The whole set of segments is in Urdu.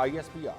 ISPR।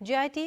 GIT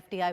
FDI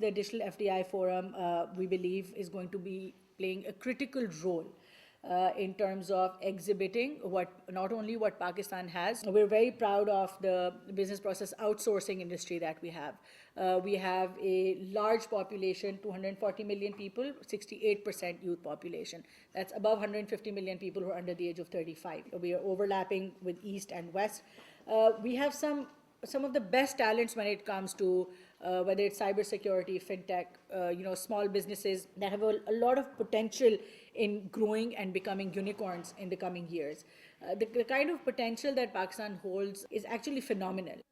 The digital FDI forum we believe is going to be playing a critical role in terms of exhibiting not only what Pakistan has. We're very proud of the business process outsourcing industry that we have. We have a large population, 240 million people, 68% youth population. That's above 150 million people who are under the age of 35. We are overlapping with East and West. We have some of the best talents when it comes to whether it's cybersecurity, fintech, small businesses that have a lot of potential in growing and becoming unicorns in the coming years. The kind of potential that Pakistan holds is actually phenomenal.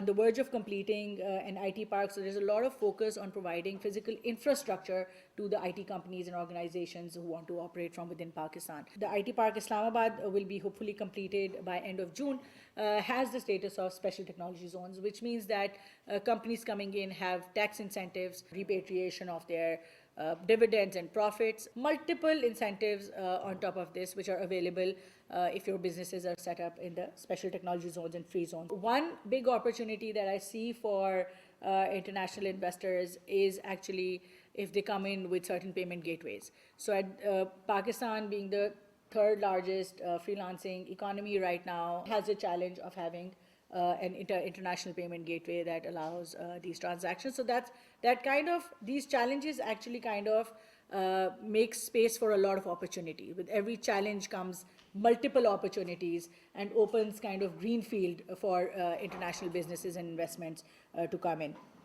On the verge of completing an IT park, so there's a lot of focus on providing physical infrastructure to the IT companies and organizations who want to operate from within Pakistan. The IT park Islamabad will be hopefully completed by end of June, has the status of special technology zones, which means that companies coming in have tax incentives, repatriation of their dividends and profits, multiple incentives on top of this, which are available if your businesses are set up in the special technology zones and free zones. One big opportunity that I see for international investors is actually if they come in with certain payment gateways. So at Pakistan being the third largest freelancing economy right now has a challenge of having an international payment gateway that allows these transactions. So these challenges actually kind of make space for a lot of opportunity. With every challenge comes multiple opportunities and opens kind of green field for international businesses and investments to come in.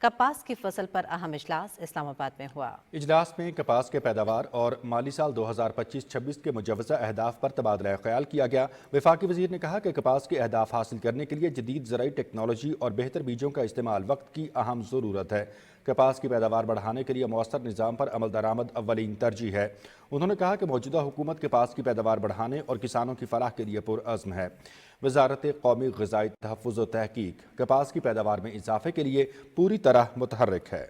کپاس کی فصل پر اہم اجلاس اسلام آباد میں ہوا۔ اجلاس میں کپاس کے پیداوار اور مالی سال 2025-26 کے مجوزہ اہداف پر تبادلہ خیال کیا گیا۔ وفاقی وزیر نے کہا کہ کپاس کے اہداف حاصل کرنے کے لیے جدید زرعی ٹیکنالوجی اور بہتر بیجوں کا استعمال وقت کی اہم ضرورت ہے۔ کپاس کی پیداوار بڑھانے کے لیے مؤثر نظام پر عمل درآمد اولین ترجیح ہے۔ انہوں نے کہا کہ موجودہ حکومت کپاس کی پیداوار بڑھانے اور کسانوں کی فلاح کے لیے پرعزم ہے۔ وزارت قومی غذائی تحفظ و تحقیق کپاس کی پیداوار میں اضافے کے لیے پوری طرح متحرک ہے۔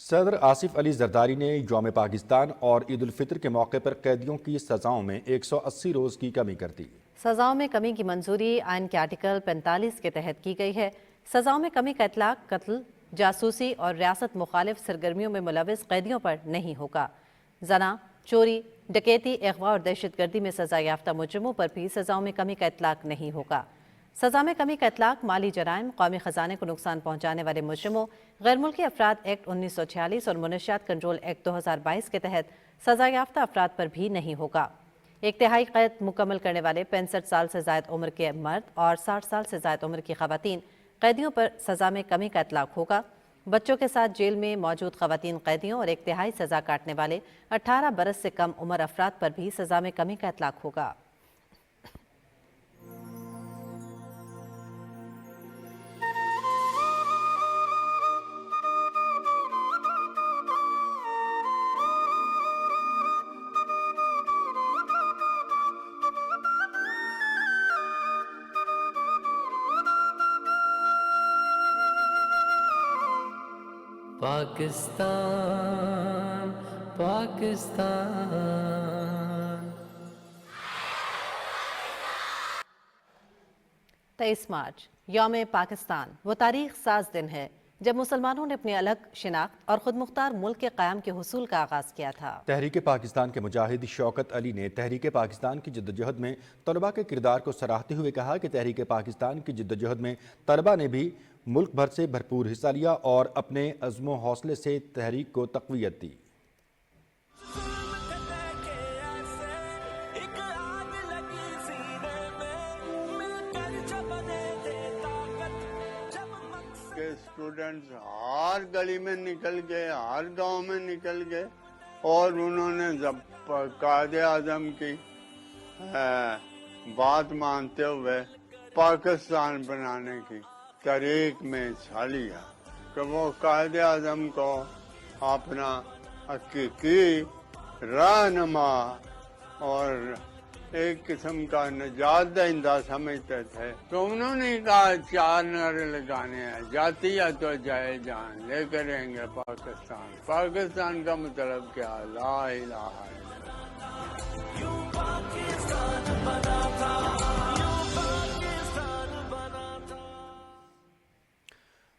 صدر آصف علی زرداری نے یوم پاکستان اور عید الفطر کے موقع پر قیدیوں کی سزاؤں میں 180 روز کی کمی کر دی۔ سزاؤں میں کمی کی منظوری آئین کے آرٹیکل 45 کے تحت کی گئی ہے۔ سزاؤں میں کمی کا اطلاق قتل، جاسوسی اور ریاست مخالف سرگرمیوں میں ملوث قیدیوں پر نہیں ہوگا۔ زنا، چوری، ڈکیتی، اغوا اور دہشت گردی میں سزا یافتہ مجرموں پر بھی سزاؤں میں کمی کا اطلاق نہیں ہوگا۔ سزا میں کمی کا اطلاق مالی جرائم، قومی خزانے کو نقصان پہنچانے والے مجرموں، غیر ملکی افراد ایکٹ 1946 اور منشیات کنٹرول ایکٹ 2022 کے تحت سزا یافتہ افراد پر بھی نہیں ہوگا۔ ایک تہائی قید مکمل کرنے والے 65 سال سے زائد عمر کے مرد اور 60 سال سے زائد عمر کی خواتین قیدیوں پر سزا میں کمی کا اطلاق ہوگا۔ بچوں کے ساتھ جیل میں موجود خواتین قیدیوں اور ایک تہائی سزا کاٹنے والے 18 برس سے کم عمر افراد پر بھی سزا میں کمی کا اطلاق ہوگا۔ پاکستان پاکستان 23 مارچ یوم پاکستان وہ تاریخ ساز دن ہے جب مسلمانوں نے اپنی الگ شناخت اور خود مختار ملک کے قیام کے حصول کا آغاز کیا تھا۔ تحریک پاکستان کے مجاہد شوکت علی نے تحریک پاکستان کی جدوجہد میں طلباء کے کردار کو سراہتے ہوئے کہا کہ تحریک پاکستان کی جدوجہد میں طلباء نے بھی ملک بھر سے بھرپور حصہ لیا اور اپنے عزم و حوصلے سے تحریک کو تقویت دی۔ اسٹوڈنٹس ہر گلی میں نکل گئے، ہر گاؤں میں نکل گئے اور انہوں نے قائد اعظم کی بات مانتے ہوئے پاکستان بنانے کی تحریک میں حصہ لیا کہ وہ قائد اعظم کو اپنا حقیقی رہنما اور ایک قسم کا نجات دہندہ سمجھتے تھے، تو انہوں نے کہا 4 نعرے لگانے ہیں، جاتی ہے تو جائے جان، لے کر رہیں گے پاکستان۔ پاکستان کا مطلب کیا؟ لا الہ الا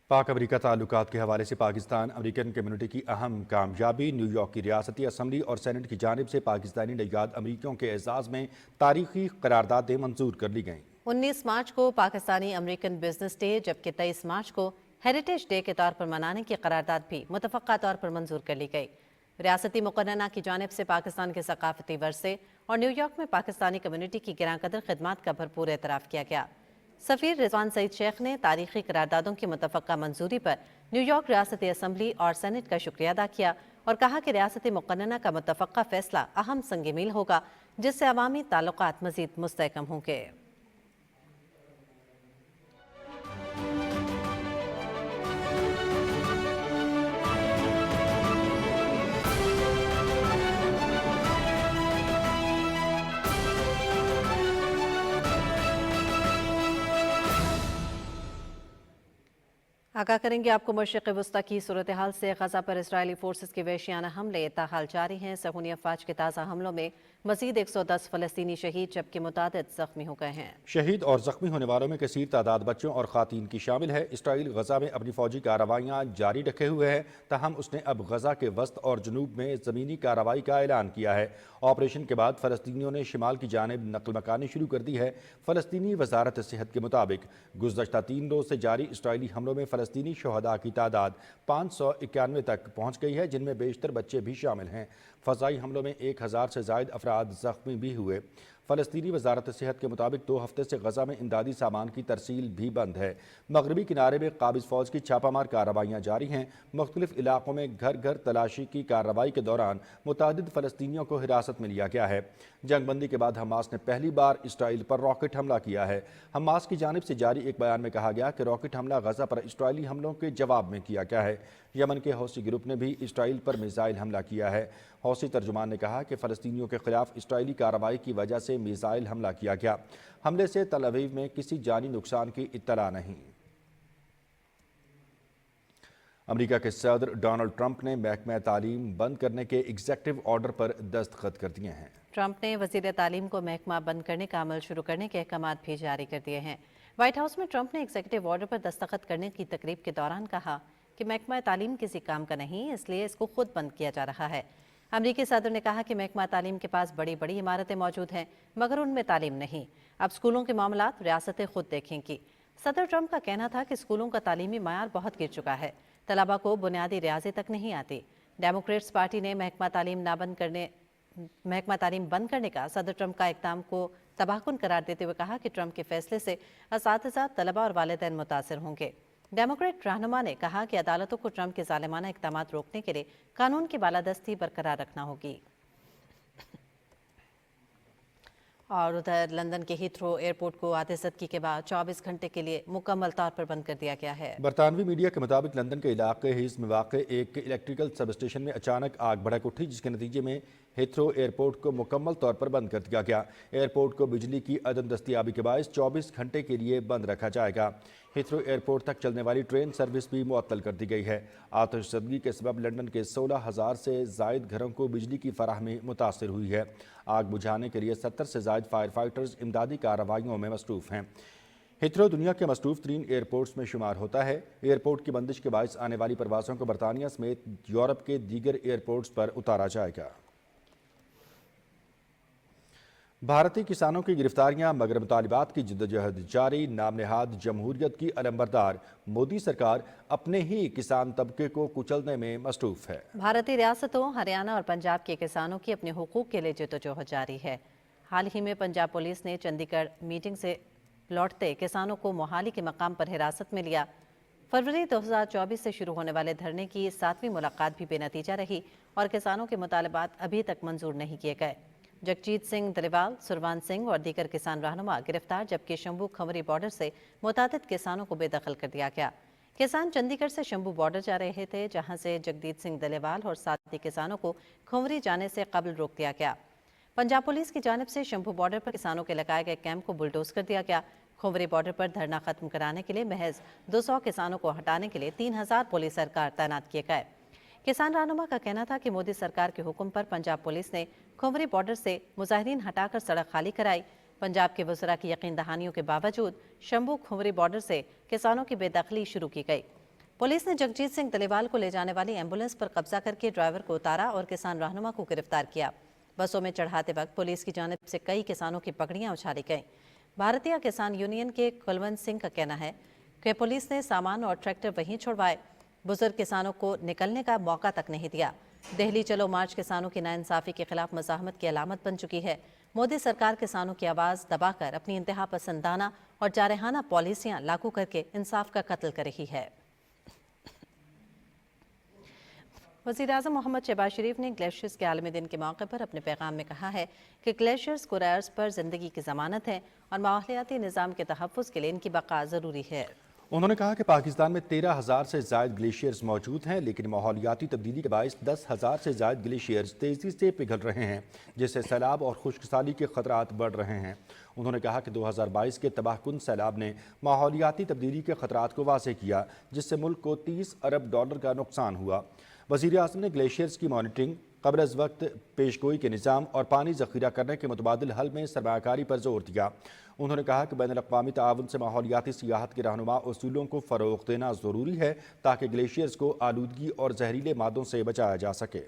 پاک امریکہ تعلقات کے حوالے سے پاکستان امریکن کمیونٹی کی اہم کامیابی۔ نیو یارک کی ریاستی اسمبلی اور سینٹ کی جانب سے پاکستانی نژاد امریکیوں کے اعزاز میں تاریخی قراردادیں منظور کر لی گئیں۔ 19 مارچ کو پاکستانی امریکن بزنس ڈے جبکہ 23 مارچ کو ہیریٹیج ڈے کے طور پر منانے کی قرارداد بھی متفقہ طور پر منظور کر لی گئی۔ ریاستی مقننہ کی جانب سے پاکستان کے ثقافتی ورثے اور نیو یارک میں پاکستانی کمیونٹی کی گراں قدر خدمات کا بھرپور اعتراف کیا گیا۔ سفیر رضوان سعید شیخ نے تاریخی قراردادوں کی متفقہ منظوری پر نیو یارک ریاستی اسمبلی اور سینٹ کا شکریہ ادا کیا اور کہا کہ ریاستی مقننہ کا متفقہ فیصلہ اہم سنگ میل ہوگا جس سے عوامی تعلقات مزید مستحکم ہوں گے۔ آگاہ کریں گے آپ کو مشرق وسطی کی صورتحال سے۔ غزہ پر اسرائیلی فورسز کے وحشیانہ حملے تاحال جاری ہیں۔ صہیونی افواج کے تازہ حملوں میں مزید 110 فلسطینی شہید جبکہ متعدد زخمی ہو گئے ہیں۔ شہید اور زخمی ہونے والوں میں کثیر تعداد بچوں اور خواتین کی شامل ہے۔ اسرائیل غزہ میں اپنی فوجی کارروائیاں جاری رکھے ہوئے ہے، تاہم اس نے اب غزہ کے وسط اور جنوب میں زمینی کارروائی کا اعلان کیا ہے۔ آپریشن کے بعد فلسطینیوں نے شمال کی جانب نقل مکانی شروع کر دی ہے۔ فلسطینی وزارت صحت کے مطابق گزشتہ 3 روز سے جاری اسرائیلی حملوں میں فلسطینی شہداء کی تعداد 591 تک پہنچ گئی ہے، جن میں بیشتر بچے بھی شامل ہیں۔ فضائی حملوں میں 1000 سے زائد افراد زخمی بھی ہوئے۔ فلسطینی وزارت صحت کے مطابق 2 ہفتے سے غزہ میں امدادی سامان کی ترسیل بھی بند ہے۔ مغربی کنارے میں قابض فوج کی چھاپہ مار کارروائیاں جاری ہیں۔ مختلف علاقوں میں گھر گھر تلاشی کی کارروائی کے دوران متعدد فلسطینیوں کو حراست میں لیا گیا ہے۔ جنگ بندی کے بعد حماس نے پہلی بار اسرائیل پر راکٹ حملہ کیا ہے۔ حماس کی جانب سے جاری ایک بیان میں کہا گیا کہ راکٹ حملہ غزہ پر اسرائیلی حملوں کے جواب میں کیا گیا ہے۔ یمن کے حوثی گروپ نے بھی اسرائیل پر میزائل حملہ کیا ہے۔ حوثی ترجمان نے کہا کہ فلسطینیوں کے خلاف اسرائیلی کارروائی کی وجہ سے میزائل حملہ کیا گیا۔ حملے سے تل اویو میں کسی جانی نقصان کی اطلاع نہیں۔ امریکہ کے صدر ڈونلڈ ٹرمپ نے محکمہ تعلیم بند کرنے کے ایگزیکٹو آرڈر پر دستخط کر دیے ہیں۔ ٹرمپ نے وزیر تعلیم کو محکمہ بند کرنے کا عمل شروع کرنے کے احکامات بھی جاری کر دیے ہیں۔ وائٹ ہاؤس میں ٹرمپ نے ایگزیکٹو آرڈر پر دستخط کرنے کی تقریب کے دوران کہا کہ محکمہ تعلیم کسی کام کا نہیں، اس لیے اس کو خود بند کیا جا رہا ہے۔ امریکی صدر نے کہا کہ محکمہ تعلیم کے پاس بڑی بڑی عمارتیں موجود ہیں مگر ان میں تعلیم نہیں۔ اب اسکولوں کے معاملات ریاستیں خود دیکھیں گی۔ صدر ٹرمپ کا کہنا تھا کہ اسکولوں کا تعلیمی معیار بہت گر چکا ہے، طلبہ کو بنیادی ریاضی تک نہیں آتی۔ ڈیموکریٹس پارٹی نے محکمہ تعلیم بند کرنے کا صدر ٹرمپ کا اقدام کو تباہ کن قرار دیتے ہوئے کہا کہ ٹرمپ کے فیصلے سے اساتذہ، طلبہ اور والدین متاثر ہوں گے۔ ڈیموکریٹ رہنما نے کہا کہ عدالتوں کو ٹرمپ کے ظالمانہ اقدامات روکنے کے لیے قانون کی بالادستی برقرار رکھنا ہوگی۔ اور ادھر لندن کے ہیتھرو ایئرپورٹ کو آدھے زدگی کے بعد 24 گھنٹے کے لیے مکمل طور پر بند کر دیا گیا ہے۔ برطانوی میڈیا کے مطابق لندن کے علاقے ہیز میں واقع ایک الیکٹریکل سب اسٹیشن میں اچانک آگ بھڑک اٹھی، جس کے نتیجے میں ہیتھرو ایئرپورٹ کو مکمل طور پر بند کر دیا گیا۔ ایئرپورٹ کو بجلی کی عدم دستیابی کے باعث 24 گھنٹے کے لیے بند رکھا جائے گا۔ ہیتھرو ایئرپورٹ تک چلنے والی ٹرین سروس بھی معطل کر دی گئی ہے۔ آتش زدگی کے سبب لندن کے 16,000 سے زائد گھروں کو بجلی کی فراہمی متاثر ہوئی ہے۔ آگ بجھانے کے لیے 70 سے زائد فائر فائٹرز امدادی کارروائیوں میں مصروف ہیں۔ ہیتھرو دنیا کے مصروف ترین ایئرپورٹس میں شمار ہوتا ہے۔ ایئرپورٹ کی بندش کے باعث آنے والی پروازوں کو برطانیہ سمیت یورپ کے دیگر ایئرپورٹس پر اتارا جائے گا۔ بھارتی کسانوں کی گرفتاریاں مگر مطالبات کی جدوجہد جاری۔ نام نہاد جمہوریت کی علمبردار مودی سرکار اپنے ہی کسان طبقے کو کچلنے میں مصروف ہے۔ بھارتی ریاستوں ہریانہ اور پنجاب کے کسانوں کی اپنے حقوق کے لیے جدوجہد جاری ہے۔ حال ہی میں پنجاب پولیس نے چندی گڑھ میٹنگ سے لوٹتے کسانوں کو موہالی کے مقام پر حراست میں لیا۔ فروری 2024 سے شروع ہونے والے دھرنے کی 7ویں ملاقات بھی بے نتیجہ رہی اور کسانوں کے مطالبات ابھی تک منظور نہیں کیے گئے۔ جگجیت سنگھ دلیوال، سروان سنگھ اور دیگر کسان رہنما گرفتار، جبکہ شمبھو کھنوری بارڈر سے متعدد کسانوں کو بے دخل کر دیا گیا۔ کسان چندی گڑھ سے شمبھو بارڈر جا رہے تھے، جہاں سے جگجیت سنگھ دلیوال اور ساتھی کسانوں کو کھنوری جانے سے قبل روک دیا گیا۔ پنجاب پولیس کی جانب سے شمبھو بارڈر پر کسانوں کے لگائے گئے کیمپ کو بلڈوز کر دیا گیا۔ کھنوری بارڈر پر دھرنا ختم کرانے کے لیے محض 200 کسانوں کو ہٹانے کے لیے 3000 پولیس اہلکار تعینات کیے گئے۔ کسان رہنما کا کہنا تھا کہ مودی سرکار کے حکم پر پنجاب پولیس نے کھنوری بارڈر سے مظاہرین ہٹا کر سڑک خالی کرائی۔ پنجاب کے وزراء کی یقین دہانیوں کے باوجود شمبھو کھنوری بارڈر سے کسانوں کی بے دخلی شروع کی گئی۔ پولیس نے جگجیت سنگھ دلیوال کو لے جانے والی ایمبولینس پر قبضہ کر کے ڈرائیور کو اتارا اور کسان رہنما کو گرفتار کیا۔ بسوں میں چڑھاتے وقت پولیس کی جانب سے کئی کسانوں کی پگڑیاں اچھالی گئیں۔ بھارتیہ کسان یونین کے کلونت سنگھ کا کہنا ہے کہ پولیس نے سامان اور ٹریکٹر وہیں چھوڑوائے، بزرگ کسانوں کو نکلنے کا موقع تک نہیں دیا۔ دہلی چلو مارچ کسانوں کی ناانصافی کے خلاف مزاحمت کی علامت بن چکی ہے۔ مودی سرکار کسانوں کی آواز دبا کر اپنی انتہا پسندانہ اور جارحانہ پالیسیاں لاگو کر کے انصاف کا قتل کر رہی ہے۔ وزیراعظم محمد شہباز شریف نے گلیشیئرز کے عالمی دن کے موقع پر اپنے پیغام میں کہا ہے کہ گلیشیئرز کوریئرز پر زندگی کی ضمانت ہے اور ماحولیاتی نظام کے تحفظ کے لیے ان کی بقا ضروری ہے۔ انہوں نے کہا کہ پاکستان میں 13,000 سے زائد گلیشیئرز موجود ہیں، لیکن ماحولیاتی تبدیلی کے باعث 10,000 سے زائد گلیشیئرز تیزی سے پگھل رہے ہیں، جس سے سیلاب اور خشک سالی کے خطرات بڑھ رہے ہیں۔ انہوں نے کہا کہ 2022 کے تباہ کن سیلاب نے ماحولیاتی تبدیلی کے خطرات کو واضح کیا، جس سے ملک کو $30 ارب کا نقصان ہوا۔ وزیر اعظم نے گلیشیئرز کی مانیٹرنگ، قبل از وقت پیشگوئی کے نظام اور پانی ذخیرہ کرنے کے متبادل حل میں سرمایہ کاری پر زور دیا۔ انہوں نے کہا کہ بین الاقوامی تعاون سے ماحولیاتی سیاحت کے رہنما اصولوں کو فروغ دینا ضروری ہے تاکہ گلیشیئرز کو آلودگی اور زہریلے مادوں سے بچایا جا سکے۔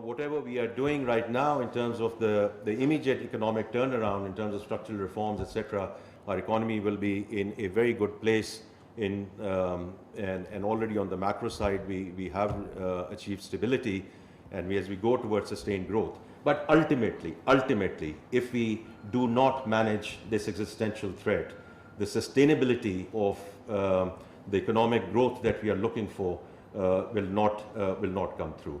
Whatever we are doing right now in terms of the immediate economic turnaround, in terms of structural reforms, etc., our economy will be in a very good place. And already on the macro side, we have achieved stability, and as we go towards sustained growth. But ultimately, if we do not manage this existential threat, the sustainability of the economic growth that we are looking for will not come through.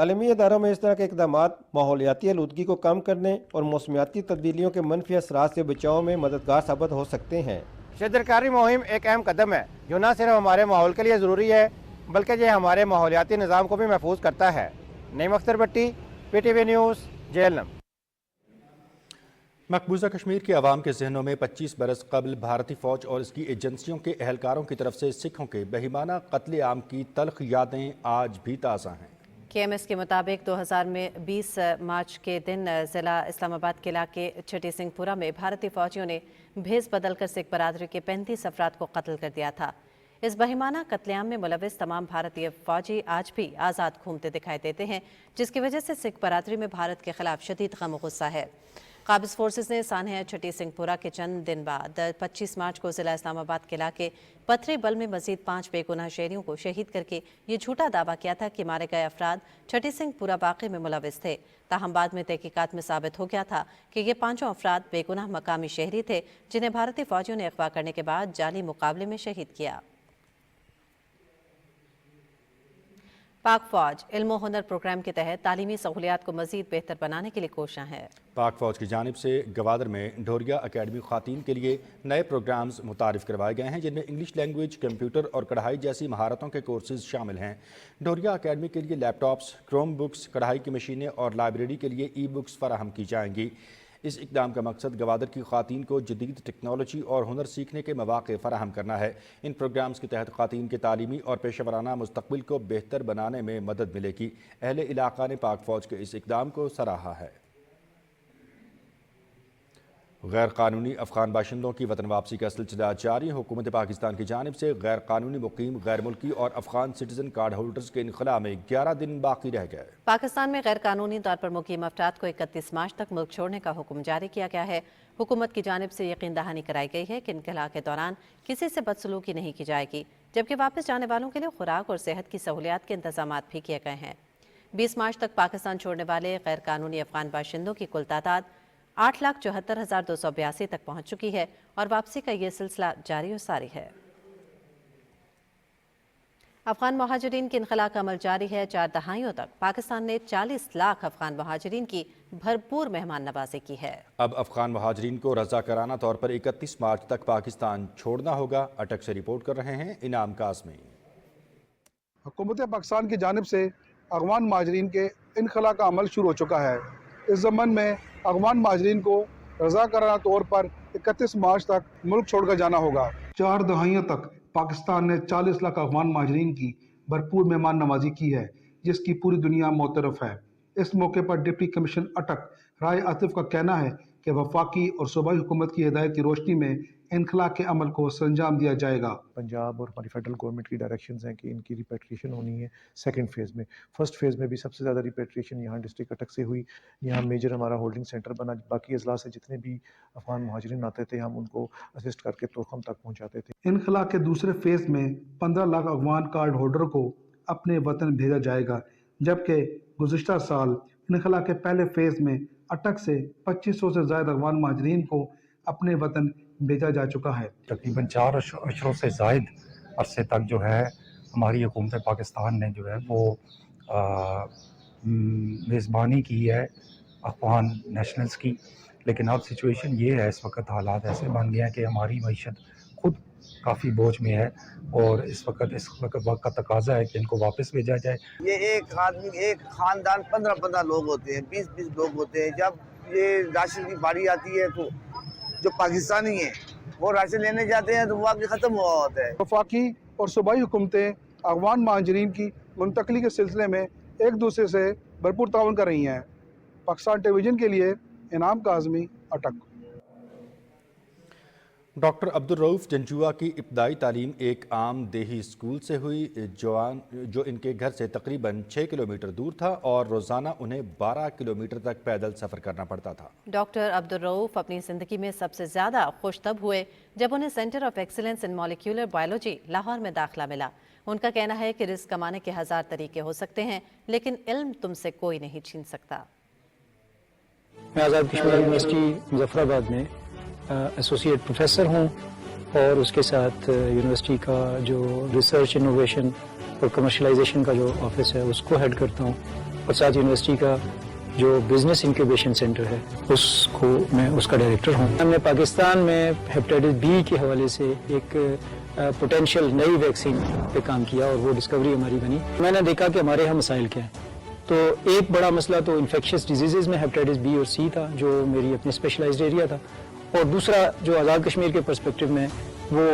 تعلیمی اداروں میں اس طرح کے اقدامات ماحولیاتی آلودگی کو کم کرنے اور موسمیاتی تبدیلیوں کے منفی اثرات سے بچاؤ میں مددگار ثابت ہو سکتے ہیں۔ شجرکاری مہم ایک اہم قدم ہے جو نہ صرف ہمارے ماحول کے لیے ضروری ہے بلکہ یہ ہمارے ماحولیاتی نظام کو بھی محفوظ کرتا ہے۔ Naeem Akhtar Batti, P T V news, Jhelum. مقبوضہ کشمیر کے عوام کے ذہنوں میں 25 برس قبل بھارتی فوج اور اس کی ایجنسیوں کے اہلکاروں کی طرف سے سکھوں کے بہیمانہ قتل عام کی تلخ یادیں آج بھی تازہ ہیں۔ کے ایم ایس کے مطابق 2020 مارچ کے دن ضلع اسلام آباد کے علاقے چھٹی سنگھ پورہ میں بھارتی فوجیوں نے بھیس بدل کر سکھ برادری کے 35 افراد کو قتل کر دیا تھا۔ اس بہیمانہ قتل عام میں ملوث تمام بھارتی فوجی آج بھی آزاد گھومتے دکھائی دیتے ہیں، جس کی وجہ سے سکھ برادری میں بھارت کے خلاف شدید غم و غصہ ہے۔ قابض فورسز نے سانحہ چھٹی سنگھ پورہ کے چند دن بعد 25 مارچ کو ضلع اسلام آباد کے علاقے پتھری بل میں مزید 5 بے گناہ شہریوں کو شہید کر کے یہ جھوٹا دعویٰ کیا تھا کہ مارے گئے افراد چھٹی سنگھ پورہ واقعے میں ملوث تھے، تاہم بعد میں تحقیقات میں ثابت ہو گیا تھا کہ یہ 5 افراد بے گناہ مقامی شہری تھے جنہیں بھارتی فوجیوں نے اغوا کرنے کے بعد جعلی مقابلے میں شہید کیا۔ پاک فوج علم و ہنر پروگرام کے تحت تعلیمی سہولیات کو مزید بہتر بنانے کے لیے کوشاں ہے۔ پاک فوج کی جانب سے گوادر میں ڈھوریا اکیڈمی خواتین کے لیے نئے پروگرامز متعارف کروائے گئے ہیں، جن میں انگلش لینگویج، کمپیوٹر اور کڑھائی جیسی مہارتوں کے کورسز شامل ہیں۔ ڈھوریا اکیڈمی کے لیے لیپ ٹاپس، کروم بکس، کڑھائی کی مشینیں اور لائبریری کے لیے ای بکس فراہم کی جائیں گی۔ اس اقدام کا مقصد گوادر کی خواتین کو جدید ٹیکنالوجی اور ہنر سیکھنے کے مواقع فراہم کرنا ہے۔ ان پروگرامز کے تحت خواتین کے تعلیمی اور پیشہ ورانہ مستقبل کو بہتر بنانے میں مدد ملے گی۔ اہل علاقہ نے پاک فوج کے اس اقدام کو سراہا ہے۔ غیر قانونی افغان باشندوں کی وطن واپسی کا سلسلہ جاری۔ حکومت پاکستان کی جانب سے غیر قانونی مقیم، غیر ملکی اور افغان سٹیزن کارڈ ہولڈرز کے انخلاء میں 11 دن باقی رہ گئے۔ پاکستان میں غیر قانونی طور پر مقیم افراد کو 31 مارچ تک ملک چھوڑنے کا حکم جاری کیا گیا ہے۔ حکومت کی جانب سے یقین دہانی کرائی گئی ہے کہ انخلاء کے دوران کسی سے بدسلوکی نہیں کی جائے گی، جبکہ واپس جانے والوں کے لیے خوراک اور صحت کی سہولیات کے انتظامات بھی کیے گئے ہیں۔ 20 مارچ تک پاکستان چھوڑنے والے غیر قانونی افغان باشندوں کی کل تعداد 8,74,282 تک پہنچ چکی ہے اور واپسی کا یہ سلسلہ جاری و ساری ہے۔ افغان مہاجرین کے انخلاء کا عمل جاری ہے۔ 4 دہائیوں تک پاکستان نے 40 لاکھ افغان مہاجرین کی بھرپور مہمان نوازی کی ہے۔ اب افغان مہاجرین کو رضاکارانہ طور پر 31 مارچ تک پاکستان چھوڑنا ہوگا۔ اٹک سے رپورٹ کر رہے ہیں انعام قاسمی۔ حکومت پاکستان کی جانب سے افغان مہاجرین کے انخلاء کا عمل شروع ہو چکا ہے۔ اس ضمن میں افغان مہاجرین کو رضاکارانہ طور پر 31 مارچ تک ملک چھوڑ کر جانا ہوگا۔ 4 دہائیوں تک پاکستان نے 40 لاکھ افغان مہاجرین کی بھرپور مہمان نوازی کی ہے، جس کی پوری دنیا معترف ہے۔ اس موقع پر ڈپٹی کمشنر اٹک رائے عاطف کا کہنا ہے کہ وفاقی اور صوبائی حکومت کی ہدایت کی روشنی میں انخلاء کے عمل کو سرانجام دیا جائے گا۔ پنجاب اور ہماری فیڈرل گورنمنٹ کی ڈائریکشنز ہیں کہ ان کی ریپیٹریشن ہونی ہے سیکنڈ فیز میں۔ فرسٹ فیز میں بھی سب سے زیادہ ریپیٹریشن یہاں ڈسٹرکٹ اٹک سے ہوئی، یہاں میجر ہمارا ہولڈنگ سینٹر بنا، باقی اضلاع سے جتنے بھی افغان مہاجرین آتے تھے ہم ان کو اسسٹ کر کے تورخم تک پہنچاتے تھے۔ انخلاء کے دوسرے فیز میں 15 لاکھ افغان کارڈ ہولڈر کو اپنے وطن بھیجا جائے گا، جبکہ گزشتہ سال انخلاء کے پہلے فیز میں اٹک سے 2500 سے زائد افغان مہاجرین کو اپنے وطن بھیجا جا چکا ہے۔ تقریباً 4 اشروں سے زائد عرصے تک جو ہے ہماری حکومت پاکستان نے جو ہے وہ میزبانی کی ہے افغان نیشنلز کی، لیکن اب سچویشن یہ ہے، اس وقت حالات ایسے بن گئے ہیں کہ ہماری معیشت خود کافی بوجھ میں ہے اور اس وقت کا تقاضا ہے کہ ان کو واپس بھیجا جائے۔ یہ ایک آدمی ایک خاندان 15 لوگ ہوتے ہیں، 20 لوگ ہوتے ہیں۔ جب یہ راشن کی باری آتی ہے تو جو پاکستانی ہیں وہ راشن لینے جاتے ہیں تو وہ آگے ختم ہوا ہوتا ہے۔ وفاقی اور صوبائی حکومتیں افغان مہاجرین کی منتقلی کے سلسلے میں ایک دوسرے سے بھرپور تعاون کر رہی ہیں۔ پاکستان ٹیلی ویژن کے لیے انعام قاسمی، اٹک۔ ڈاکٹر عبدالرؤف جنجوعہ کی ابتدائی تعلیم ایک عام دیہی اسکول سے ہوئی، جو ان کے گھر سے تقریباً 6 کلومیٹر دور تھا اور روزانہ انہیں 12 کلومیٹر تک پیدل سفر کرنا پڑتا تھا۔ ڈاکٹر عبدالرؤف اپنی زندگی میں سب سے زیادہ خوش تب ہوئے جب انہیں centre of excellence in molecular biology Lahore میں داخلہ ملا۔ ان کا کہنا ہے کہ رزق کمانے کے 1000 طریقے ہو سکتے ہیں، لیکن علم تم سے کوئی نہیں چھین سکتا۔ میں آزاد کشمیر یونیورسٹی مظفر آباد میں ایسوسیٹ پروفیسر ہوں اور اس کے ساتھ یونیورسٹی کا جو ریسرچ انوویشن اور کمرشلائزیشن کا جو آفس ہے اس کو ہیڈ کرتا ہوں، اور ساتھ یونیورسٹی کا جو بزنس انکیوبیشن سینٹر ہے میں اس کا ڈائریکٹر ہوں. ہم نے پاکستان میں ہیپیٹائٹس بی کے حوالے سے ایک پوٹینشیل نئی ویکسین پہ کام کیا اور وہ ڈسکوری ہماری بنی. میں نے دیکھا کہ ہمارے یہاں مسائل کیا ہیں. تو ایک بڑا مسئلہ تو انفیکشس ڈیزیزز میں ہیپیٹائٹس بی اور سی تھا جو میری اپنی اسپیشلائزڈ ایریا تھا, اور دوسرا جو آزاد کشمیر کے پرسپیکٹو میں وہ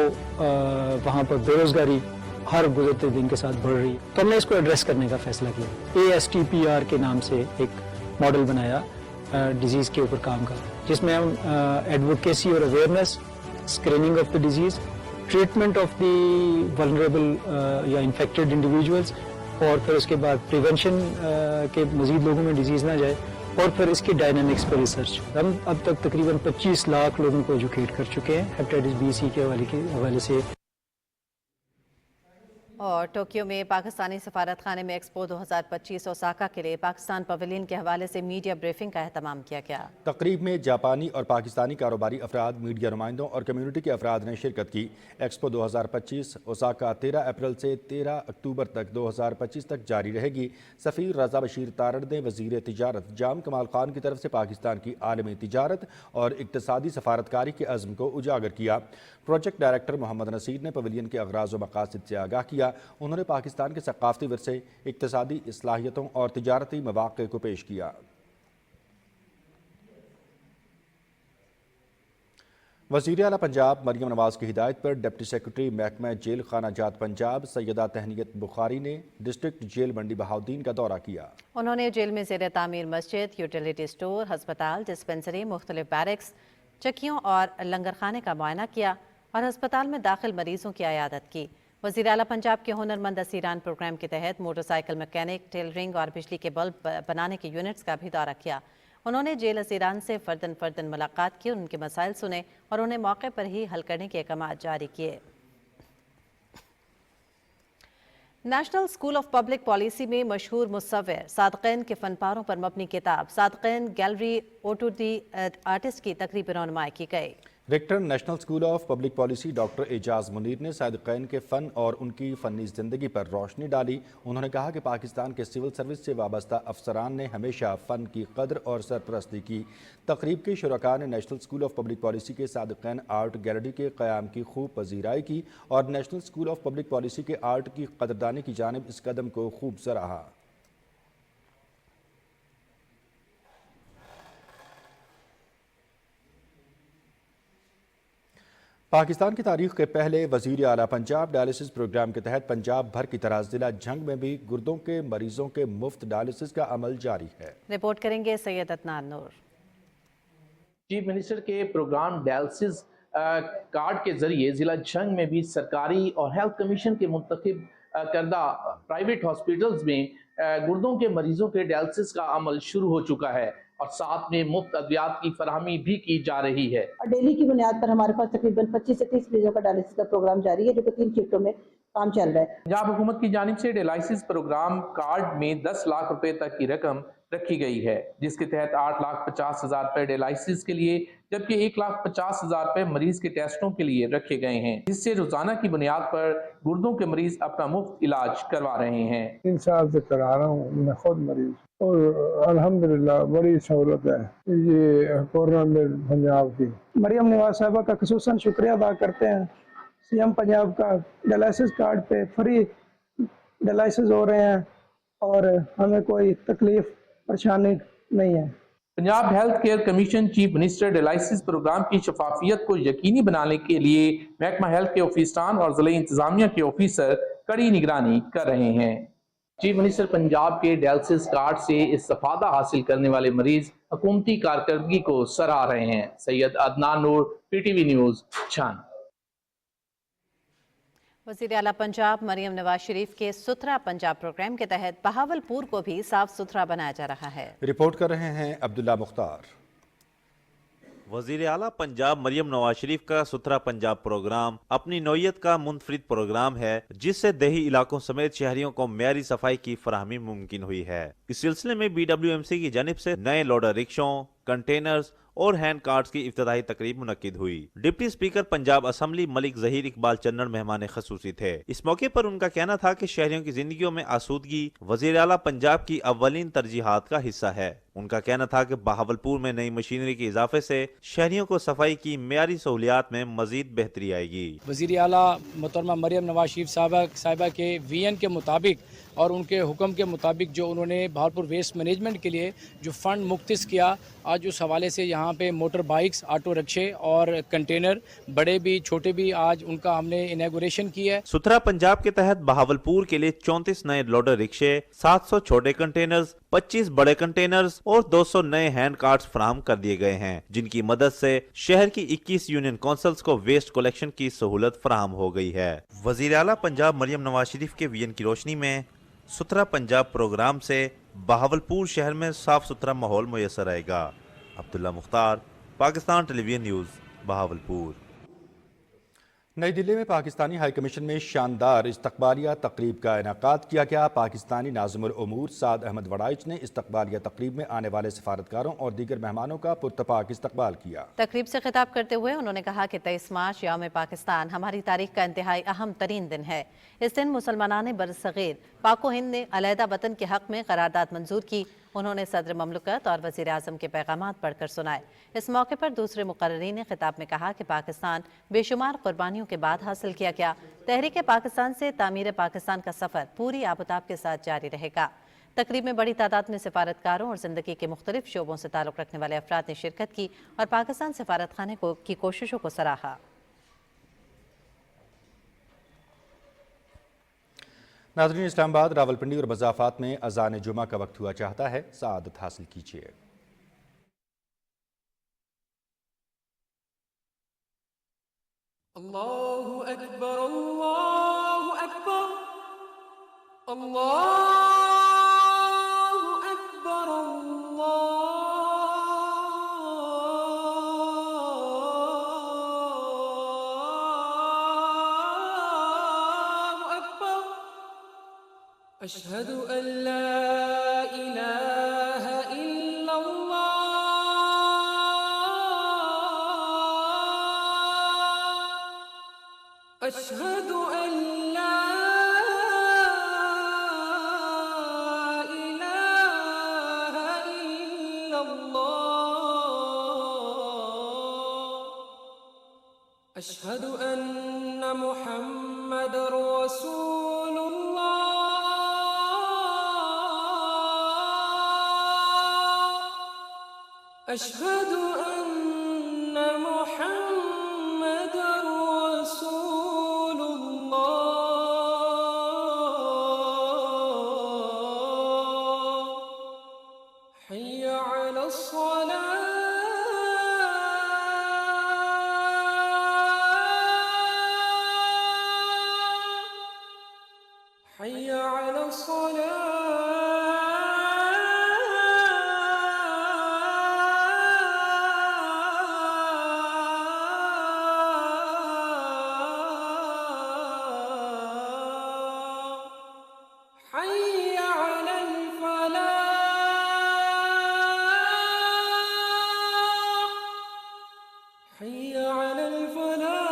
وہاں پر بے روزگاری ہر گزرتے دن کے ساتھ بڑھ رہی ہے. تو ہم نے اس کو ایڈریس کرنے کا فیصلہ کیا. ASTPR کے نام سے ایک ماڈل بنایا ڈیزیز کے اوپر کام کا, جس میں ہم ایڈوکیسی اور awareness, screening of the disease, treatment of the vulnerable یا انفیکٹڈ انڈیویجولس, اور پھر اس کے بعد پریونشن کے مزید لوگوں میں ڈیزیز نہ جائے, اور پھر اس کی ڈائنامکس پر ریسرچ. ہم اب تک تقریباً 25 لاکھ لوگوں کو ایجوکیٹ کر چکے ہیں ہیپیٹائٹس بی سی کے حوالے سے. اور ٹوکیو میں پاکستانی سفارت خانے میں ایکسپو 2025 اوساکا کے لیے پاکستان پویلین کے حوالے سے میڈیا بریفنگ کا اہتمام کیا گیا. تقریب میں جاپانی اور پاکستانی کاروباری افراد, میڈیا نمائندوں اور کمیونٹی کے افراد نے شرکت کی. ایکسپو 2025 اوساکا 13 اپریل سے 13 اکتوبر تک 2025 تک جاری رہے گی. سفیر رضا بشیر تارڑ نے وزیر تجارت جام کمال خان کی طرف سے پاکستان کی عالمی تجارت اور اقتصادی سفارتکاری کے عزم کو اجاگر کیا. پروجیکٹ ڈائریکٹر محمد نصیر نے پویلین کے اغراض و مقاصد سے آگاہ کیا. انہوں نے پاکستان کے ثقافتی ورثے, اقتصادی اصلاحیتوں اور تجارتی مواقع کو پیش کیا. وزیر اعلیٰ پنجاب مریم نواز کی ہدایت پر ڈپٹی سیکرٹری محکمہ جیل خانہ جات پنجاب سیدہ تہنیت بخاری نے ڈسٹرکٹ جیل منڈی بہاؤدین کا دورہ کیا. انہوں نے جیل میں زیر تعمیر مسجد, یوٹیلیٹی سٹور, ہسپتال, ڈسپنسری, مختلف بیرکس, چکیوں اور لنگر خانے کا معائنہ کیا اور ہسپتال میں داخل مریضوں کی عیادت کی. وزیر اعلیٰ پنجاب کے ہنرمند اسیران پروگرام کے تحت موٹر سائیکل میکینک, ٹیلرنگ اور بجلی کے بلب بنانے کے یونٹس کا بھی دورہ کیا. انہوں نے جیل اسیران سے فردن ملاقات کی, ان کے مسائل سنے اور انہیں موقع پر ہی حل کرنے کے احکامات جاری کیے. National school of public policy میں مشہور مصور صادقین کے فن پاروں پر مبنی کتاب صادقین گیلری اوٹو دی آرٹسٹ کی تقریبی رونمائی کی گئی. Rector national school of public policy doctor Ejaz Munir نے صادقین کے فن اور ان کی فنی زندگی پر روشنی ڈالی. انہوں نے کہا کہ پاکستان کے سول سروس سے وابستہ افسران نے ہمیشہ فن کی قدر اور سرپرستی کی. تقریب کے شرکاء نے national school of public policy کے صادقین آرٹ گیلری کے قیام کی خوب پذیرائی کی اور national school of public policy کے آرٹ کی قدردانی کی جانب اس قدم کو خوب سراہا. پاکستان کی تاریخ کے پہلے وزیر اعلیٰ پنجاب ڈائلسس پروگرام کے تحت پنجاب بھر کی طرح ضلع جھنگ میں بھی گردوں کے مریضوں کے مفت ڈائلسس کا عمل جاری ہے. رپورٹ کریں گے سید عدنان نور. چیف منسٹر کے پروگرام ڈائلسس کارڈ کے ذریعے ضلع جھنگ میں بھی سرکاری اور ہیلتھ کمیشن کے منتخب کردہ پرائیویٹ ہاسپٹلز میں گردوں کے مریضوں کے ڈائلسس کا عمل شروع ہو چکا ہے اور ساتھ میں مفت ادویات کی فراہمی بھی کی جا رہی ہے. ڈیلی کی بنیاد پر ہمارے پاس تقریباً 25 سے 30 مریضوں کا ڈائلسس کا پروگرام جاری ہے جو کہ 3 شفٹوں میں کام چل رہا ہے. پنجاب حکومت کی جانب سے ڈائلسس پروگرام کارڈ میں 10 لاکھ روپے تک کی رقم رکھی گئی ہے جس کے تحت 8,50,000 روپے ڈائلسس کے لیے جبکہ 1,50,000 روپے مریض کے ٹیسٹوں کے لیے رکھے گئے ہیں جس سے روزانہ کی بنیاد پر گردوں کے مریض اپنا مفت علاج کروا رہے ہیں. 3 سال سے کرا رہا ہوں میں خود مریض اور الحمدللہ بڑی سہولت ہے یہ گورنمنٹ پنجاب کی. مریم نواز صاحبہ کا خصوصاً شکریہ ادا کرتے ہیں. سی ایم پنجاب کا ڈائلسس کارڈ پہ فری ڈائلسس ہو رہے ہیں اور ہمیں کوئی تکلیف پریشانی نہیں ہے. Punjab health care commission chief minister dialysis programme کی شفافیت کو یقینی بنانے کے لیے محکمہ ہیلتھ کے آفیسران اور ضلعی انتظامیہ کے آفیسر کڑی نگرانی کر رہے ہیں. چیف منسٹر پنجاب کے ڈائلسس کارڈ سے استفادہ حاصل کرنے والے مریض حکومتی کارکردگی کو سراہ رہے ہیں. سید عدنان نور, پی ٹی وی نیوز, چھان. وزیر اعلیٰ پنجاب مریم نواز شریف کے ستھرا پنجاب پروگرام کے تحت بہاولپور کو بھی صاف ستھرا بنایا جا رہا ہے. رپورٹ کر رہے ہیں عبداللہ مختار. وزیر اعلیٰ پنجاب مریم نواز شریف کا ستھرا پنجاب پروگرام اپنی نوعیت کا منفرد پروگرام ہے جس سے دیہی علاقوں سمیت شہریوں کو معیاری صفائی کی فراہمی ممکن ہوئی ہے. اس سلسلے میں BWMC کی جانب سے نئے لوڈر رکشوں, کنٹینرز اور ہینڈ کارڈز کی افتتاحی تقریب منعقد ہوئی۔ ڈپٹی اسپیکر پنجاب اسمبلی ملک ظہیر اقبال چنن مہمان خصوصی تھے۔ اس موقع پر ان کا کہنا تھا کہ شہریوں کی زندگیوں میں آسودگی وزیر اعلیٰ پنجاب کی اولین ترجیحات کا حصہ ہے۔ ان کا کہنا تھا کہ بہاولپور میں نئی مشینری کے اضافے سے شہریوں کو صفائی کی معیاری سہولیات میں مزید بہتری آئے گی۔ وزیر اعلیٰ محترمہ مریم نواز شریف صاحبہ کے ویژن کے مطابق اور ان کے حکم کے مطابق جو انہوں نے بہاولپور ویسٹ مینجمنٹ کے لیے جو فنڈ مختص کیا، آج اس حوالے سے یہاں پہ موٹر بائکس، آٹو رکشے اور کنٹینر بڑے بھی چھوٹے بھی آج ان کا ہم نے انیگوریشن کی ہے۔ ستھرا پنجاب کے تحت بہاولپور کے لیے 34 نئے لوڈر رکشے، 700 چھوٹے کنٹینرز، 25 بڑے کنٹینرز اور 200 نئے ہینڈ کارٹس فراہم کر دیے گئے ہیں، جن کی مدد سے شہر کی 21 یونین کونسلز کو ویسٹ کلیکشن کی سہولت فراہم ہو گئی ہے۔ وزیر اعلیٰ پنجاب مریم نواز شریف کے ویژن کی روشنی میں ستھرا پنجاب پروگرام سے بہاولپور شہر میں صاف ستھرا ماحول میسر آئے گا۔ عبداللہ مختار، پاکستان ٹیلی ویژن نیوز، بہاولپور۔ نئی دلی میں پاکستانی ہائی کمیشن میں شاندار استقبالیہ تقریب کا انعقاد کیا گیا۔ پاکستانی ناظم الامور سعد احمد وڑائچ نے استقبالیہ تقریب میں آنے والے سفارتکاروں اور دیگر مہمانوں کا پرتپاک استقبال کیا۔ تقریب سے خطاب کرتے ہوئے انہوں نے کہا کہ 23 مارچ یوم پاکستان ہماری تاریخ کا انتہائی اہم ترین دن ہے۔ اس دن مسلمانان برصغیر پاک و ہند نے علیحدہ وطن کے حق میں قرارداد منظور کی۔ انہوں نے صدر مملکت اور وزیر اعظم کے پیغامات پڑھ کر سنائے۔ اس موقع پر دوسرے مقررین نے خطاب میں کہا کہ پاکستان بے شمار قربانیوں کے بعد حاصل کیا گیا۔ تحریک پاکستان سے تعمیر پاکستان کا سفر پوری آب و تاب کے ساتھ جاری رہے گا۔ تقریب میں بڑی تعداد میں سفارتکاروں اور زندگی کے مختلف شعبوں سے تعلق رکھنے والے افراد نے شرکت کی اور پاکستان سفارت خانے کی کوششوں کو سراہا۔ ناظرین، اسلام آباد، راولپنڈی اور مضافات میں اذان جمعہ کا وقت ہوا چاہتا ہے، سعادت حاصل کیجیے۔ اللہ اکبر، اللہ اکبر، اللہ اکبر، اشہد ان لا الہ الا اللہ، اشہد ان لا الہ الا اللہ، اشہد ان محمد رسول اللہ، اشہد ان محمد رسول اللہ، حی علی الصلاة، حی علی الصلاة، حي على الفلاح، حي على الفلاح،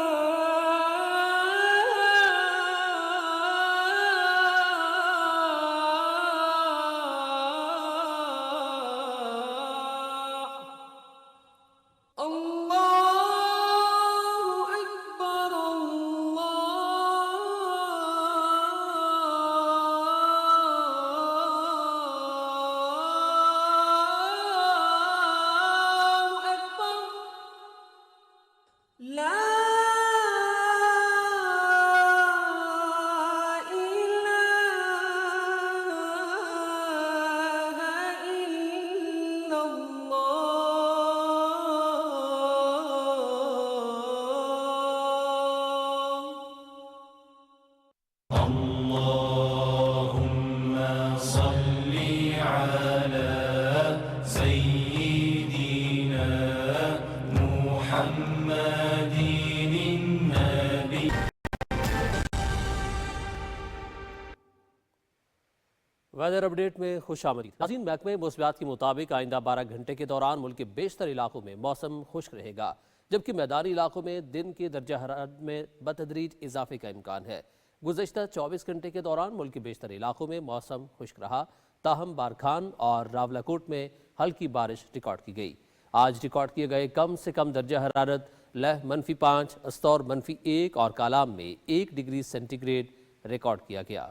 ویدر اپڈیٹ میں خوش آمدید ناظرین، محکمہ موسمیات کے مطابق آئندہ 12 گھنٹے کے دوران ملک کے بیشتر علاقوں میں موسم خشک رہے گا، جبکہ میدانی علاقوں میں دن کے درجہ حرارت میں بتدریج اضافے کا امکان ہے۔ گزشتہ 24 گھنٹے کے دوران ملک کے بیشتر علاقوں میں موسم خشک رہا، تاہم بارکھان اور راولاکوٹ میں ہلکی بارش ریکارڈ کی گئی۔ آج ریکارڈ کیے گئے کم سے کم درجہ حرارت لہ -5، استور -1 اور کالام میں 1 ڈگری سینٹی گریڈ ریکارڈ کیا گیا۔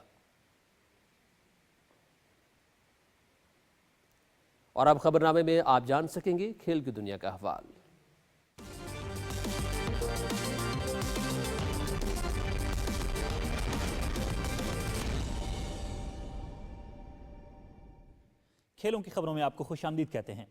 اور اب خبرنامے میں آپ جان سکیں گے کھیل کی دنیا کا احوال۔ کھیلوں کی خبروں میں آپ کو خوش آمدید کہتے ہیں۔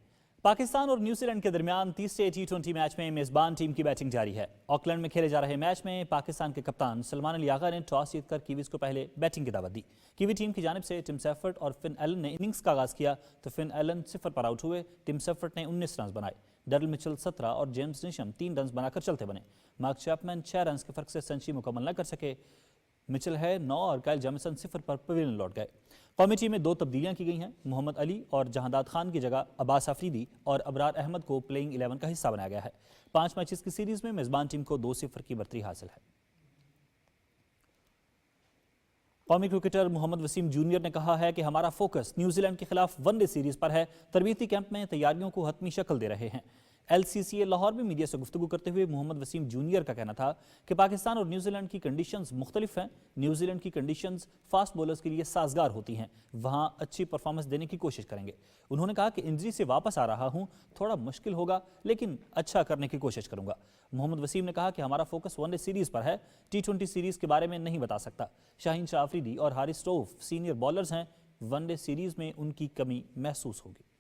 پاکستان اور نیوزی لینڈ کے درمیان تیسرے T20 میچ میں میزبان ٹیم کی بیٹنگ جاری ہے۔ آکلینڈ میں کھیلے جا رہے میچ میں پاکستان کے کپتان سلمان علی آغا نے ٹاس جیت کر کیویز کو پہلے بیٹنگ کی دعوت دی۔ کیوی ٹیم کی جانب سے ٹم سیفرٹ اور فن ایلن نے اننگز کا آغاز کیا تو فن ایلن 0 پر آؤٹ ہوئے۔ ٹم سیفرٹ نے 19 رنز بنائے، ڈرل مچل 17 اور جیمز نیشم 3 رنز بنا کر چلتے بنے۔ مارک چیپمن 6 رنز کے فرق سے سنچری مکمل نہ کر سکے۔ مچل ہے 9 اور کائل جیمسن 0 پر پویلین لوٹ گئے۔ قومی ٹیم میں 2 تبدیلیاں کی گئی ہیں۔ محمد علی اور جہانداد خان کی جگہ عباس آفریدی اور ابرار احمد کو پلینگ 11 کا حصہ بنایا گیا ہے۔ 5 میچز کی سیریز میں میزبان ٹیم کو 2-0 کی برتری حاصل ہے۔ قومی کرکٹر محمد وسیم جونیئر نے کہا ہے کہ ہمارا فوکس نیوزی لینڈ کے خلاف ون ڈے سیریز پر ہے۔ تربیتی کیمپ میں تیاریوں کو حتمی شکل دے رہے ہیں۔ LCCA لاہور میں میڈیا سے گفتگو کرتے ہوئے محمد وسیم جونیئر کا کہنا تھا کہ پاکستان اور نیوزی لینڈ کی کنڈیشنز مختلف ہیں۔ نیوزی لینڈ کی کنڈیشنز فاسٹ بولرز کے لیے سازگار ہوتی ہیں، وہاں اچھی پرفارمنس دینے کی کوشش کریں گے۔ انہوں نے کہا کہ انجری سے واپس آ رہا ہوں، تھوڑا مشکل ہوگا لیکن اچھا کرنے کی کوشش کروں گا۔ محمد وسیم نے کہا کہ ہمارا فوکس ون ڈے سیریز پر ہے، T20 سیریز کے بارے میں نہیں بتا سکتا۔ شاہین شاہ آفریدی اور حارث سٹوف سینئر بالرز ہیں، ون ڈے سیریز میں ان کی کمی محسوس ہوگی۔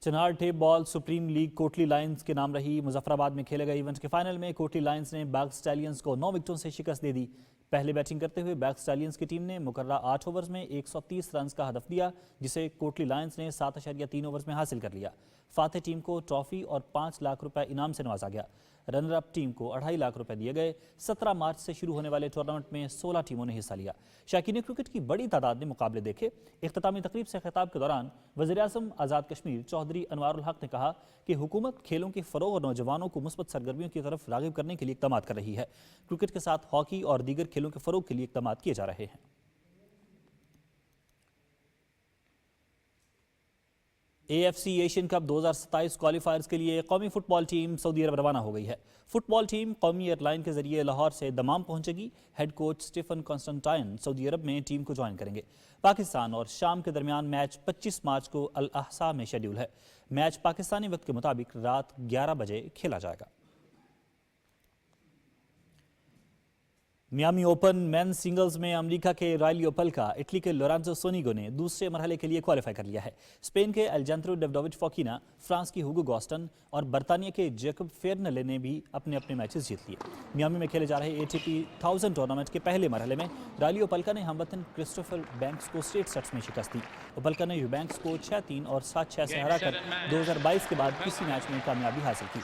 Chinar tape ball supreme league Kotli lions کے نام رہی۔ مظفر آباد میں کھیلے گئے ایونٹ کے فائنل میں کوٹلی لائنز نے باغ سٹیلینز کو 9 وکٹوں سے شکست دے دی۔ پہلے بیٹنگ کرتے ہوئے باغ سٹیلینز کی ٹیم نے مقررہ 8 اوورز میں 130 رنز کا ہدف دیا، جسے کوٹلی لائنز نے 7.3 اوورز میں حاصل کر لیا۔ فاتح ٹیم کو ٹرافی اور 5 لاکھ روپے انعام سے نوازا گیا۔ رنر اپ ٹیم کو 2.5 لاکھ روپے دیے گئے۔ 17 مارچ سے شروع ہونے والے ٹورنامنٹ میں 16 ٹیموں نے حصہ لیا۔ شائقین کرکٹ کی بڑی تعداد نے مقابلے دیکھے۔ اختتامی تقریب سے خطاب کے دوران وزیر اعظم آزاد کشمیر چودھری انوار الحق نے کہا کہ حکومت کھیلوں کے فروغ اور نوجوانوں کو مثبت سرگرمیوں کی طرف راغب کرنے کے لیے اقدامات کر رہی ہے۔ کرکٹ کے ساتھ ہاکی اور دیگر کھیلوں کے فروغ کے لیے اقدامات کیے جا رہے ہیں۔ AFC ایشین کپ 2027 کوالیفائرز کے لیے قومی فٹ بال ٹیم سعودی عرب روانہ ہو گئی ہے۔ فٹ بال ٹیم قومی ایئر لائن کے ذریعے لاہور سے دمام پہنچے گی۔ ہیڈ کوچ سٹیفن کانسٹنٹائن سعودی عرب میں ٹیم کو جوائن کریں گے۔ پاکستان اور شام کے درمیان میچ 25 مارچ کو الاحسا میں شیڈول ہے۔ میچ پاکستانی وقت کے مطابق رات 11 بجے کھیلا جائے گا۔ میامی اوپن مین سنگلز میں امریکہ کے رائلی اوپلکا اٹلی کے لورانزو سونیگو نے دوسرے مرحلے کے لیے کوالیفائی کر لیا ہے۔ اسپین کے الجانترو ڈیوڈووچ فوکینا، فرانس کی ہوگو گوسٹن اور برطانیہ کے جیکب فیرنلے نے بھی اپنے اپنے میچز جیت لیے۔ میامی میں کھیلے جا رہے ATP 1000 ٹورنامنٹ کے پہلے مرحلے میں رائلی اوپلکا نے ہم وطن کرسٹوفر بینکس کو اسٹریٹ سیٹس میں شکست دی۔ اوپلکا نے بینکس کو 6-3 اور 7-6 سے ہرا کر 2022 کے بعد کسی میچ میں کامیابی حاصل کی۔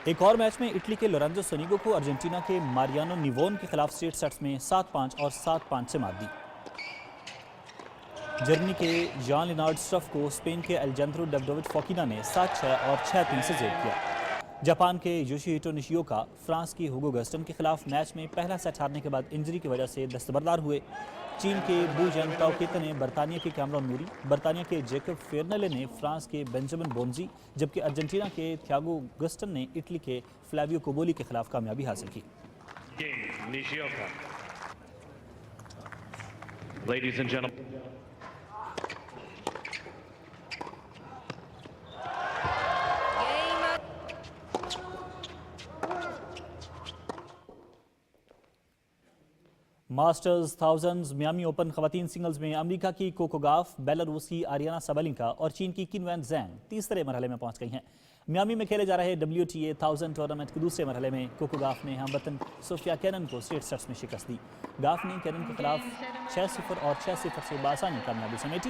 ایک اور میچ میں اٹلی کے لورانزو سونیگو کو ارجنٹینا کے ماریانو نیوون کے خلاف اسٹریٹ سیٹس میں 7-5 اور 7-5 سے مات دی۔ جرمنی کے جان لینارڈ سٹرف کو اسپین کے الجانترو ڈیوڈووچ فوکینا نے 7-6 اور 6-3 سے زیر کیا۔ جاپان کے یوشیہیٹو نشیوکا فرانس کی ہوگو گسٹن کے خلاف میچ میں پہلا سیٹ ہارنے کے بعد انجری کی وجہ سے دستبردار ہوئے۔ چین کے بو جن تاؤکیتا نے برطانیہ کے کیمرون نوری، برطانیہ کے جیکب فیرنلے نے فرانس کے بینجامن بونزی، جبکہ ارجنٹینا کے تھیاگو گسٹن نے اٹلی کے فلیویو کوبولی کے خلاف کامیابی حاصل کی۔ Ladies and gentlemen. Masters 1000 Miami open خواتین سنگلز میں امریکہ کی کوکو گاف، بیلاروس کی آریانا سابالینکا اور چین کی کن وین زینگ تیسرے مرحلے میں پہنچ گئی ہیں۔ میامی میں کھیلے جا رہے WTA 1000 ٹورنامنٹ کے دوسرے مرحلے میں کوکو گاف نے ہم وطن صوفیا کینن کو اسٹریٹ سیٹس میں شکست دی۔ گاف نے کینن کے خلاف 6-0 اور 6-0 سے بآسانی کامیابی سمیٹی۔